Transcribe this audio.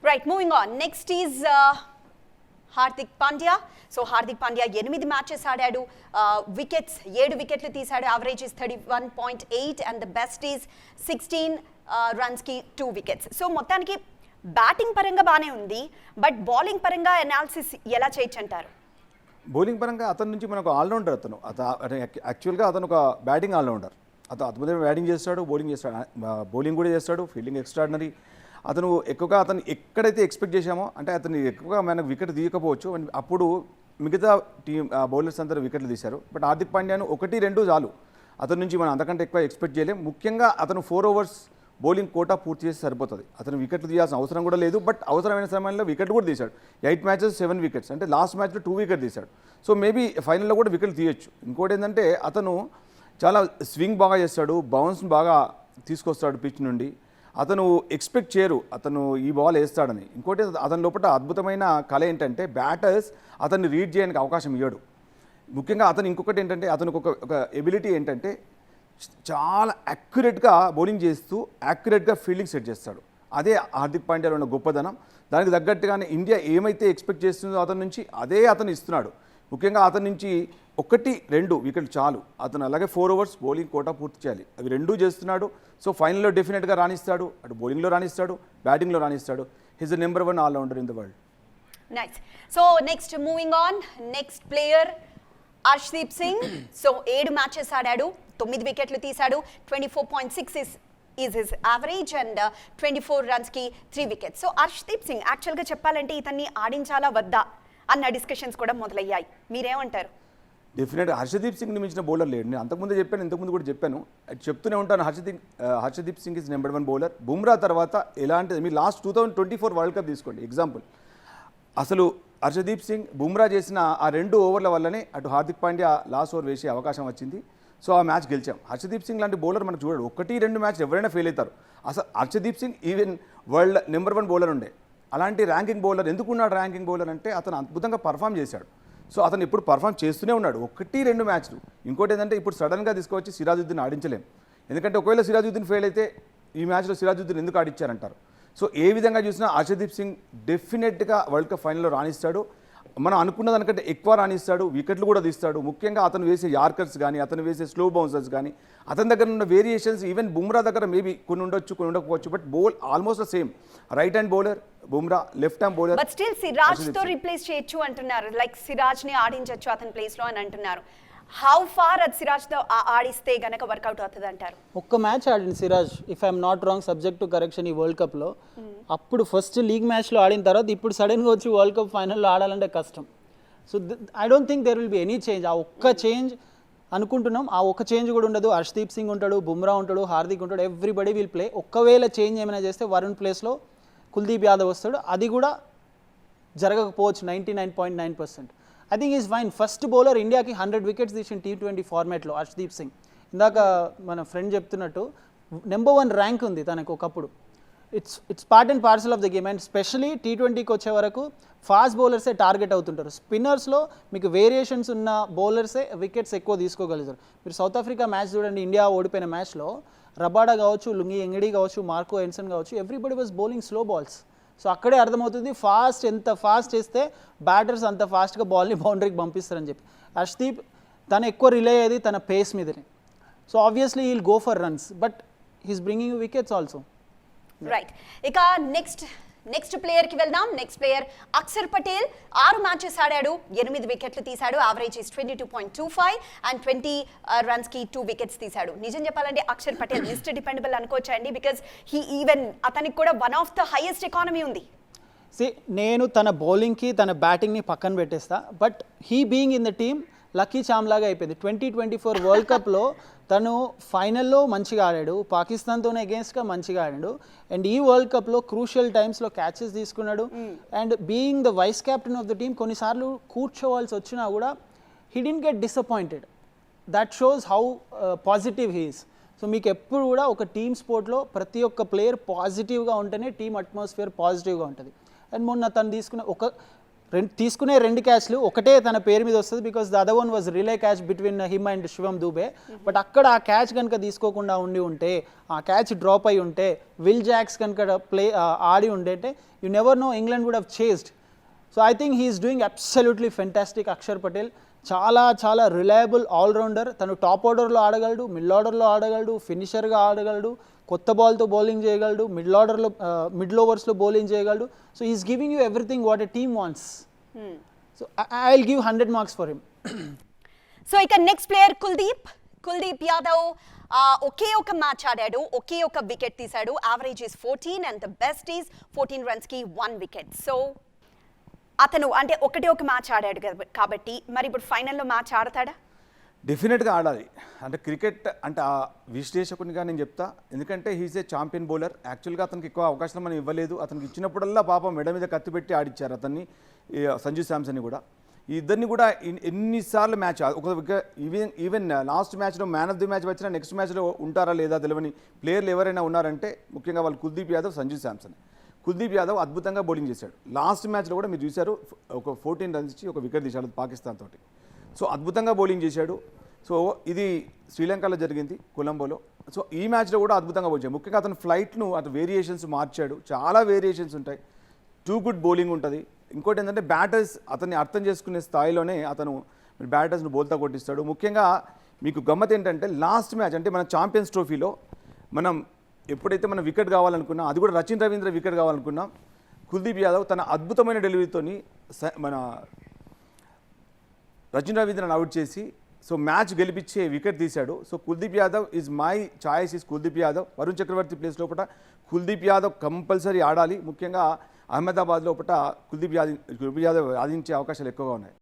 Right, moving on. Next is Hardik Pandya. So Hardik Pandya 8 matches ఆడాడు, wickets 7 వికెట్లు తీశాడు, average is 31.8 and the best is 16 రన్స్కి 2 wickets. So మొత్తానికి batting పరంగా బాగానే ఉంది, బట్ బౌలింగ్ పరంగా అనాలిసిస్ ఎలా చేయొచ్చు అంటారు? బౌలింగ్ పరంగా అతని నుంచి మనకు ఆల్రౌండర్ యాక్చువల్గా అతను ఒక బ్యాటింగ్ ఆల్రౌండర్. అతను అద్భుతమైన బ్యాటింగ్ చేస్తాడు, బౌలింగ్ కూడా చేస్తాడు, ఫీల్డింగ్ ఎక్స్ట్రాడినరీ. అతను ఎక్కడైతే ఎక్స్పెక్ట్ చేశామో, అంటే అతను ఎక్కువగా మనకు వికెట్ తీయకపోవచ్చు, అప్పుడు మిగతా బౌలర్స్ అందరూ వికెట్లు తీశారు. బట్ హార్దిక్ పాండ్యాను 1-2 చాలు అతని నుంచి మనం అంతకంటే ఎక్కువ ఎక్స్పెక్ట్ చేయలేం. ముఖ్యంగా అతను 4 ఓవర్స్ బౌలింగ్ కోటా పూర్తి చేసి సరిపోతుంది. అతను వికెట్లు తీయాల్సిన అవసరం కూడా లేదు, బట్ అవసరమైన సమయంలో వికెట్ కూడా తీశాడు. 8 మ్యాచెస్ 7 వికెట్స్, అంటే లాస్ట్ మ్యాచ్లో 2 వికెట్ తీశాడు. సో మేబీ ఫైనల్లో కూడా వికెట్ తీయొచ్చు. ఇంకోటి ఏంటంటే అతను చాలా స్వింగ్ బాగా చేస్తాడు, బౌన్స్ బాగా తీసుకొస్తాడు పిచ్ నుండి. అతను ఎక్స్పెక్ట్ చేయరు అతను ఈ బాల్ వేస్తాడని. ఇంకోటి అతని లోపల అద్భుతమైన కళ ఏంటంటే బ్యాటర్స్ అతన్ని రీడ్ చేయడానికి అవకాశం ఇవ్వడు. ముఖ్యంగా అతను ఇంకొకటి ఏంటంటే అతనికి ఒక ఎబిలిటీ ఏంటంటే చాలా యాక్యురేట్గా బౌలింగ్ చేస్తూ యాక్యురేట్గా ఫీల్డింగ్ సెట్ చేస్తాడు. అదే హార్దిక్ పాండ్యాలో ఉన్న గొప్పదనం. దానికి తగ్గట్టుగానే ఇండియా ఏమైతే ఎక్స్పెక్ట్ చేస్తుందో అతని నుంచి అదే అతను ఇస్తున్నాడు. ముఖ్యంగా అతని నుంచి 1-2 వికెట్లు చాలు. అతను అలాగే 4 ఓవర్స్ బౌలింగ్ కోటా పూర్తి చేయాలి. అవి 2 చేస్తున్నాడు. సో ఫైనల్లో డెఫినెట్గా రాణిస్తాడు. అటు బౌలింగ్లో రాణిస్తాడు, బ్యాటింగ్లో రాణిస్తాడు. He's the number 1 all-rounder in the world. Nice. So next moving on, next player Arshdeep Singh. So 7 matches ఆడాడు, 9 వికెట్లు తీశాడు, 24.6 ఈజ్ హిస్ యావరేజ్ అండ్ 24 రన్స్కి 3 వికెట్స్. సో అర్ష్దీప్ సింగ్ యాక్చువల్గా చెప్పాలంటే ఇతన్ని ఆడించాలా వద్దా అన్న డిస్కషన్స్ కూడా మొదలయ్యాయి. మీరేమంటారు? డెఫినెట్గా హర్షదీప్ సింగ్ని మించిన బౌలర్ లేడు. నేను అంతకుముందే చెప్పాను, ఇంతకుముందు కూడా చెప్పాను, చెప్తూనే ఉంటాను. Harshdeep Singh is number 1 bowler. Bumrah తర్వాత ఎలాంటిది మీరు లాస్ట్ 2024 వరల్డ్ కప్ తీసుకోండి ఎగ్జాంపుల్. అసలు హర్షదీప్ సింగ్ బుమ్రా చేసిన ఆ 2 ఓవర్ల వల్లనే అటు హార్దిక్ పాండ్యా లాస్ట్ ఓవర్ వేసే అవకాశం వచ్చింది. సో ఆ మ్యాచ్ గెలిచాం. హర్షదీప్ సింగ్ లాంటి బౌలర్ మనకు చూడడు. 1-2 మ్యాచ్ ఎవరైనా ఫెయిల్ అవుతారు. అసలు Harshdeep Singh even world number 1 bowler ఉండే. అలాంటి ర్యాంకింగ్ బౌలర్ ఎందుకున్నాడు? ర్యాంకింగ్ బౌలర్ అంటే అతను అద్భుతంగా పర్ఫామ్ చేశాడు. సో అతను ఇప్పుడు పర్ఫామ్ చేస్తూనే ఉన్నాడు 1-2 మ్యాచ్లు. ఇంకోటి ఏంటంటే ఇప్పుడు సడన్గా తీసుకొచ్చి సిరాజుద్దీన్ ఆడించలేం. ఎందుకంటే ఒకవేళ సిరాజుద్దీన్ ఫెయిల్ అయితే ఈ మ్యాచ్లో సిరాజుద్దీన్ ఎందుకు ఆడించారంటారు. సో ఏ విధంగా చూసినా హర్షదీప్ సింగ్ డెఫినెట్గా వరల్డ్ కప్ ఫైనల్లో రాణిస్తాడు. మనం అనుకున్న దానికంటే ఎక్కువ రాణిస్తాడు, వికెట్లు కూడా తీస్తాడు. ముఖ్యంగా అతను వేసే యార్కర్స్ కానీ, అతను వేసే స్లో బౌన్సర్స్ కానీ, అతని దగ్గర ఉన్న వేరియేషన్స్ ఈవెన్ బుమ్రా దగ్గర మేబీ కొన్ని ఉండొచ్చు, కొన్ని ఉండకపోవచ్చు, but bowl almost same. Right hand bowler Bumrah, left hand bowler. But still Siraj తో రీప్లేస్ చేయొచ్చు అంటున్నారు. లైక్ సిరాజ్ ని ఆడించొచ్చు అతని ప్లేస్ లో అని అంటున్నారు. హౌ ఫార్ అది సిరాజ్ తో ఆడిస్తే గనక వర్కౌట్ అవుతుంది అంటారు? ఒక్క మ్యాచ్ ఆడింది Siraj, if I'm not wrong, subject to correction, ఈ వరల్డ్ కప్లో. అప్పుడు ఫస్ట్ లీగ్ మ్యాచ్లో ఆడిన తర్వాత ఇప్పుడు సడన్గా వచ్చి వరల్డ్ కప్ ఫైనల్లో ఆడాలంటే కష్టం. So I don't think there will be any change. ఆ ఒక్క చేంజ్ అనుకుంటున్నాం, ఆ ఒక్క చేంజ్ కూడా ఉండదు. హర్షదీప్ సింగ్ ఉంటాడు, బుమ్రా ఉంటాడు, హార్దిక్ ఉంటాడు, ఎవ్రీబడి విల్ ప్లే. ఒక్కవేళ చేంజ్ ఏమైనా చేస్తే వరుణ్ ప్లేస్లో కుల్దీప్ యాదవ్ వస్తాడు. అది కూడా జరగకపోవచ్చు 99.9%. I think is fine. First bowler ఇండియాకి 100 వికెట్స్ తీసిన T20 ఫార్మాట్లో హర్షదీప్ సింగ్. ఇందాక మన ఫ్రెండ్ చెప్తున్నట్టు నెంబర్ 1 ర్యాంక్ ఉంది తనకు ఒకప్పుడు. It's part and parcel of the game. And specially T20కి వచ్చే వరకు ఫాస్ట్ బౌలర్సే టార్గెట్ అవుతుంటారు. స్పిన్నర్స్లో మీకు వేరియేషన్స్ ఉన్న బౌలర్సే వికెట్స్ ఎక్కువ తీసుకోగలుగుతారు. మీరు సౌత్ ఆఫ్రికా మ్యాచ్ చూడండి, ఇండియా ఓడిపోయిన మ్యాచ్లో రబాడా కావచ్చు, లుంగి ఎంగిడి కావచ్చు, మార్కో ఎన్సన్ కావచ్చు, everybody was bowling slow balls. So అక్కడే అర్థమవుతుంది ఎంత ఫాస్ట్ చేస్తే బ్యాటర్స్ అంత ఫాస్ట్గా బాల్ని బౌండరీకి పంపిస్తారని చెప్పి. హర్షదీప్ తను ఎక్కువ రిలే అయ్యేది తన పేస్ మీదనే. So obviously he'll go for runs, but he's bringing wickets also. Right. ఇక నెక్స్ట్ ప్లేయర్కి వెళ్దాం. Next player Akshar Patel. 6 matches ఆడాడు, 8 వికెట్లు తీశాడు, యావరేజ్ ఇస్ 22.25 అండ్ 20 రన్స్కి 2 వికెట్స్ తీశాడు. నిజం చెప్పాలంటే అక్షర్ పటేల్ మిస్టర్ డిపెండబుల్ అనుకోవచ్చండి, బికాస్ అతనికి కూడా one of the highest economy ఉంది. నేను తన బౌలింగ్కి తన బ్యాటింగ్ని పక్కన పెట్టేస్తా, but he being in the team lucky చామ్ లాగా అయిపోయింది. 2024 వరల్డ్ కప్లో తను ఫైనల్లో మంచిగా ఆడాడు, పాకిస్తాన్తోనే అగేన్స్ట్గా మంచిగా ఆడాడు. అండ్ ఈ వరల్డ్ కప్లో క్రూషియల్ టైమ్స్లో క్యాచెస్ తీసుకున్నాడు. And being the vice captain of the team కొన్నిసార్లు కూర్చోవాల్సి వచ్చినా కూడా he didn't get disappointed. That shows how positive he is. So మీకు ఎప్పుడు కూడా ఒక టీమ్ స్పోర్ట్లో ప్రతి ఒక్క ప్లేయర్ పాజిటివ్గా ఉంటేనే టీమ్ అట్మాస్ఫియర్ పాజిటివ్గా ఉంటుంది. అండ్ మొన్న తను తీసుకున్న తీసుకునే 2 క్యాచ్లు ఒకటే తన పేరు మీద వస్తుంది, because the other one was relay catch between him and Shivam Dube. But అక్కడ ఆ క్యాచ్ కనుక తీసుకోకుండా ఉంటే, ఆ క్యాచ్ డ్రాప్ అయి ఉంటే, విల్ జాక్స్ కనుక ఆడి ఉంటే, you never know, England would have chased. So I think he is doing absolutely fantastic. Axar Patel చాలా రిలయబుల్ ఆల్రౌండర్. తను టాప్ ఆర్డర్లో ఆడగలడు, మిడ్ ఆర్డర్లో ఆడగలడు, ఫినిషర్గా ఆడగలడు, కొత్త బాల్తో బౌలింగ్ చేయగలడు, మిడిల్ ఓవర్స్లో బౌలింగ్ చేయగలడు. So is giving you everything what a team wants. So I will give 100 marks for him. So ఇక next player Kuldeep Yadav. ఒకే ఒక మ్యాచ్ ఆడాడు, ఒకే ఒక వికెట్ తీశాడు. Average is 14 and the best is 14 రన్స్కి 1 wicket. So అతను అంటే ఒకటే ఒక మ్యాచ్ ఆడాడు కాబట్టి మరి ఇప్పుడు ఫైనల్లో మ్యాచ్ ఆడతాడా? డెఫినెట్గా ఆడాలి. అంటే క్రికెట్ అంటే ఆ విశ్లేషకునిగా నేను చెప్తా, ఎందుకంటే హీస్ ఏ ఛాంపియన్ బౌలర్. యాక్చువల్గా అతనికి ఎక్కువ అవకాశాలు మనం ఇవ్వలేదు. అతనికి ఇచ్చినప్పుడల్లా పాపం మెడ మీద కత్తి పెట్టి ఆడిచ్చారు అతన్ని, సంజు శాంసన్ని కూడా. ఈ ఇద్దరిని కూడా ఎన్నిసార్లు మ్యాచ్ ఒక ఈవెన్ లాస్ట్ మ్యాచ్లో మ్యాన్ ఆఫ్ ది మ్యాచ్ వచ్చినా నెక్స్ట్ మ్యాచ్లో ఉంటారా లేదా తెలియని ప్లేయర్లు ఎవరైనా ఉన్నారంటే ముఖ్యంగా వాళ్ళు కుల్దీప్ యాదవ్, సంజు శాంసన్. కుల్దీప్ యాదవ్ అద్భుతంగా బౌలింగ్ చేశాడు. లాస్ట్ మ్యాచ్లో కూడా మీరు చూశారు, ఒక 14 రన్స్ ఇచ్చి ఒక వికెట్ తీశాడు పాకిస్తాన్ తోటి. సో అద్భుతంగా బౌలింగ్ చేశాడు. సో ఇది శ్రీలంకలో జరిగింది, కొలంబోలో. సో ఈ మ్యాచ్లో కూడా అద్భుతంగా బౌలింగ్ చేశాడు. ముఖ్యంగా అతను ఫ్లైట్ను అతను వేరియేషన్స్ మార్చాడు. చాలా వేరియేషన్స్ ఉంటాయి, టూ గుడ్ బౌలింగ్ ఉంటుంది. ఇంకోటి ఏంటంటే బ్యాటర్స్ అతన్ని అర్థం చేసుకునే స్థాయిలోనే అతను బ్యాటర్స్ను బోల్తా కొట్టిస్తాడు. ముఖ్యంగా మీకు గమ్మత్ ఏంటంటే లాస్ట్ మ్యాచ్ అంటే మన ఛాంపియన్స్ ట్రోఫీలో మనం ఎప్పుడైతే మనం వికెట్ కావాలనుకున్నాం, అది కూడా రచిన్ రవీంద్ర వికెట్ కావాలనుకున్నాం, కుల్దీప్ యాదవ్ తన అద్భుతమైన డెలివరీతోని మన రచిన్ రవీంద్రని అవుట్ చేసి సో మ్యాచ్ గెలిపించే వికెట్ తీశాడు. So Kuldeep Yadav is my choice, is Kuldeep Yadav. Varun Chakravarthy place లోపల కుల్దీప్ యాదవ్ కంపల్సరీ ఆడాలి. ముఖ్యంగా అహ్మదాబాద్ లోపల కుల్దీప్ యాదవ్ ఆడించే అవకాశాలు ఎక్కువగా ఉన్నాయి.